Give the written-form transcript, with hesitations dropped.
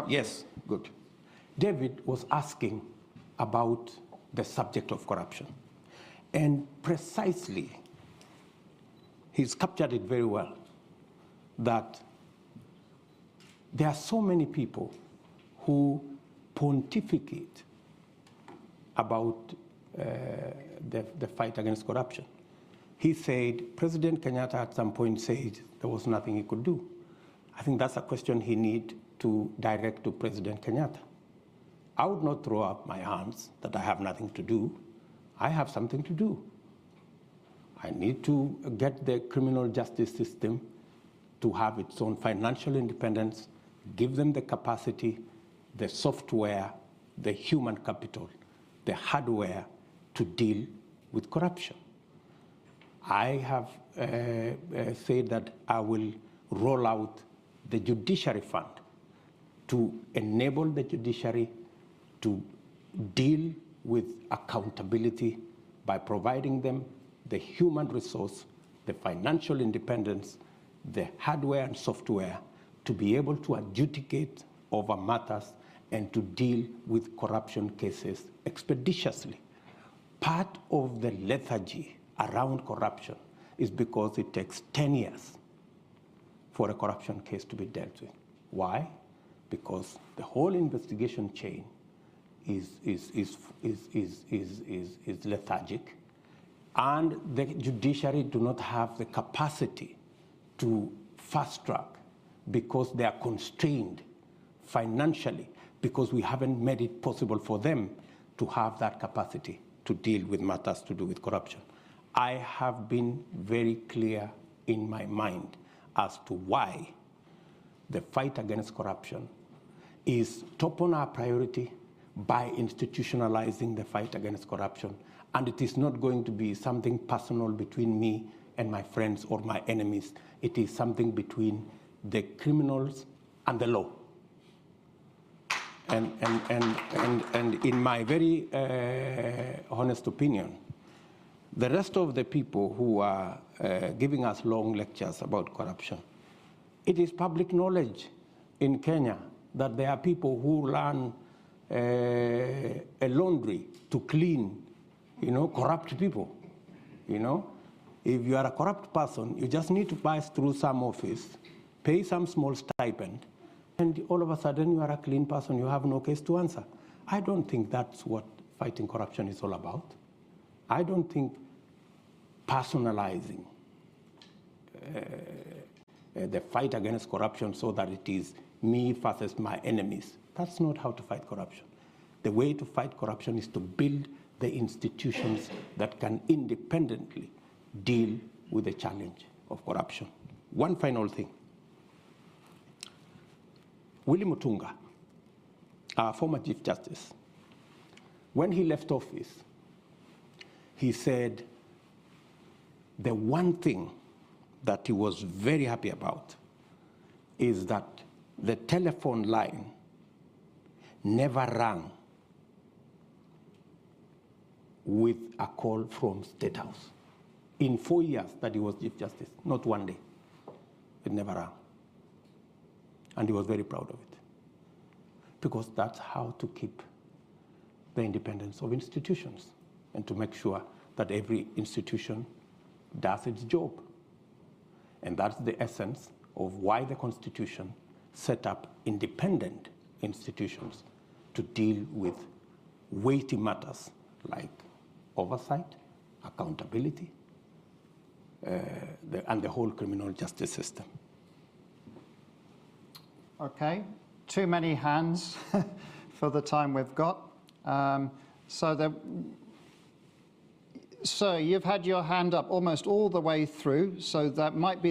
Yes, good. David was asking about the subject of corruption. And precisely, he's captured it very well, that there are so many people who pontificate about the fight against corruption. He said, President Kenyatta at some point said there was nothing he could do. I think that's a question he needs to direct to President Kenyatta. I would not throw up my hands that I have nothing to do. I have something to do. I need to get the criminal justice system to have its own financial independence, give them the capacity, the software, the human capital, the hardware to deal with corruption. I have said that I will roll out the judiciary fund to enable the judiciary to deal with accountability by providing them the human resource, the financial independence, the hardware and software to be able to adjudicate over matters and to deal with corruption cases expeditiously. Part of the lethargy around corruption is because it takes 10 years for a corruption case to be dealt with. Why? Because the whole investigation chain is lethargic, and the judiciary do not have the capacity to fast track because they are constrained financially, because we haven't made it possible for them to have that capacity to deal with matters to do with corruption. I have been very clear in my mind as to why the fight against corruption is top on our priority by institutionalizing the fight against corruption. And it is not going to be something personal between me and my friends or my enemies. It is something between the criminals and the law. And in my very honest opinion, the rest of the people who are giving us long lectures about corruption, it is public knowledge in Kenya that there are people who run a laundry to clean, corrupt people. If you are a corrupt person, you just need to pass through some office, pay some small stipend, and all of a sudden you are a clean person, you have no case to answer. I don't think that's what fighting corruption is all about. I don't think personalizing the fight against corruption so that it is me versus my enemies, that's not how to fight corruption. The way to fight corruption is to build the institutions that can independently deal with the challenge of corruption. One final thing. Willie Mutunga, our former Chief Justice, when he left office, he said the one thing that he was very happy about is that the telephone line never rang with a call from State House. In 4 years that he was Chief Justice, not one day, it never rang. And he was very proud of it, because that's how to keep the independence of institutions and to make sure that every institution does its job. And that's the essence of why the Constitution set up independent institutions to deal with weighty matters like oversight, accountability, and the whole criminal justice system. Okay, too many hands for the time we've got. Sir, you've had your hand up almost all the way through, so that might be